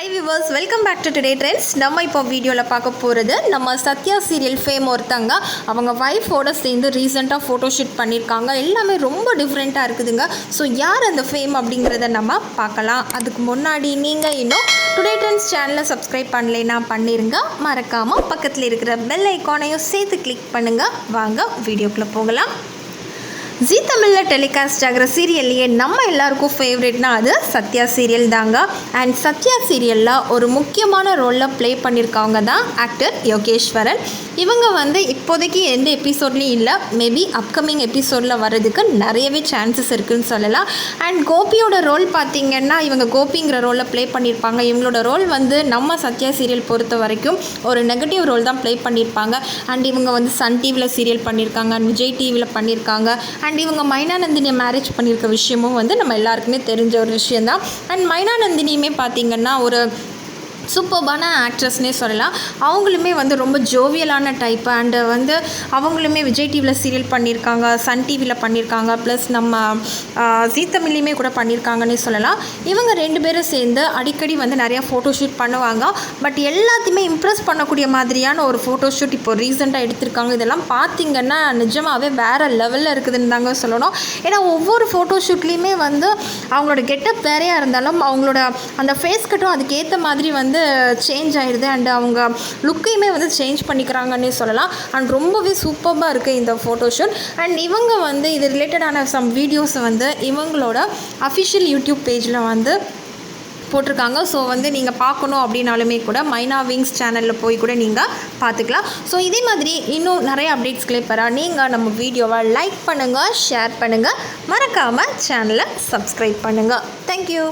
Hi viewers, welcome back to today trends. நம்ம இப்போ வீடியோவில் பார்க்க போகிறது நம்ம சத்யா சீரியல் ஃபேம் ஒருத்தங்க அவங்க ஒய்ஃபோடு சேர்ந்து ரீசெண்டாக ஃபோட்டோஷூட் பண்ணியிருக்காங்க. எல்லாமே ரொம்ப டிஃப்ரெண்ட்டாக இருக்குதுங்க. ஸோ யார் அந்த ஃபேம் அப்படிங்கிறத நம்ம பார்க்கலாம். அதுக்கு முன்னாடி நீங்கள் இன்னும் டுடே ட்ரெண்ட்ஸ் சேனலை சப்ஸ்கிரைப் பண்ணலைன்னா பண்ணிடுங்க. மறக்காமல் பக்கத்தில் இருக்கிற பெல் ஐக்கானையும் சேர்த்து கிளிக் பண்ணுங்கள். வாங்க வீடியோக்குள்ளே போகலாம். ஜீ தமிழில் டெலிகாஸ்ட் ஆகிற சீரியல்லையே நம்ம எல்லாருக்கும் ஃபேவரட்னா அது சத்யா சீரியல் தாங்க. அண்ட் சத்யா சீரியலில் ஒரு முக்கியமான ரோலில் ப்ளே பண்ணியிருக்கவங்க தான் ஆக்டர் யோகேஸ்வரன். இவங்க இப்போதைக்கு எந்த எபிசோட்லேயும் இல்லை, மேபி அப்கமிங் எபிசோடில் வர்றதுக்கு நிறையவே சான்சஸ் இருக்குதுன்னு சொல்லலாம். அண்ட் கோபியோட ரோல் பார்த்திங்கன்னா இவங்க கோபிங்கிற ரோலில் ப்ளே பண்ணியிருப்பாங்க. இவங்களோட ரோல் நம்ம சத்யா சீரியல் பொறுத்த வரைக்கும் ஒரு நெகட்டிவ் ரோல் தான் ப்ளே பண்ணியிருப்பாங்க. அண்ட் இவங்க சன் டிவியில் சீரியல் பண்ணியிருக்காங்க, அண்ட் விஜய் டிவியில் பண்ணியிருக்காங்க. அண்ட் இவங்க மைனா நந்தினியை மேரேஜ் பண்ணியிருக்க விஷயமும் நம்ம எல்லாருக்குமே தெரிஞ்ச ஒரு விஷயந்தான். அண்ட் மைனா நந்தினியுமே பார்த்திங்கன்னா ஒரு சூப்பர்பான ஆக்ட்ரஸ்னே சொல்லலாம். அவங்களுமே ரொம்ப ஜோவியலான டைப்பு. அண்டு அவங்களுமே விஜய் டிவியில் சீரியல் பண்ணியிருக்காங்க, சன் டிவியில் பண்ணியிருக்காங்க, ப்ளஸ் நம்ம ஜீ தமிழ்லையுமே கூட பண்ணியிருக்காங்கன்னே சொல்லலாம். இவங்க ரெண்டு பேரும் சேர்ந்து அடிக்கடி நிறையா ஃபோட்டோஷூட் பண்ணுவாங்க. பட் எல்லாத்தையுமே இம்ப்ரெஸ் பண்ணக்கூடிய மாதிரியான ஒரு ஃபோட்டோஷூட் இப்போ ரீசெண்டாக எடுத்திருக்காங்க. இதெல்லாம் பார்த்திங்கன்னா நிஜமாகவே வேறு லெவலில் இருக்குதுன்னு தாங்க சொல்லணும். ஏன்னா ஒவ்வொரு ஃபோட்டோஷூட்லேயுமே அவங்களோட கெட்டப் வேறையாக இருந்தாலும் அவங்களோட அந்த ஃபேஸ் கட்டும் அதுக்கேற்ற மாதிரி சேஞ்ச் ஆகிடுது. அண்ட் அவங்க லுக்கையுமே சேஞ்ச் பண்ணிக்கிறாங்கன்னே சொல்லலாம். அண்ட் ரொம்பவே சூப்பராக இருக்குது இந்த ஃபோட்டோஷூட். அண்ட் இவங்க இது ரிலேட்டடான சம் வீடியோஸை இவங்களோட அஃபிஷியல் யூடியூப் பேஜில் போட்டிருக்காங்க. ஸோ நீங்கள் பார்க்கணும் அப்படின்னாலுமே கூட மைனா விங்ஸ் சேனலில் போய் கூட நீங்கள் பார்த்துக்கலாம். ஸோ இதே மாதிரி இன்னும் நிறைய அப்டேட்ஸ்களே பெற நீங்கள் நம்ம வீடியோவை லைக் பண்ணுங்கள், ஷேர் பண்ணுங்கள், மறக்காமல் சேனலை சப்ஸ்கிரைப் பண்ணுங்கள். தேங்க்யூ.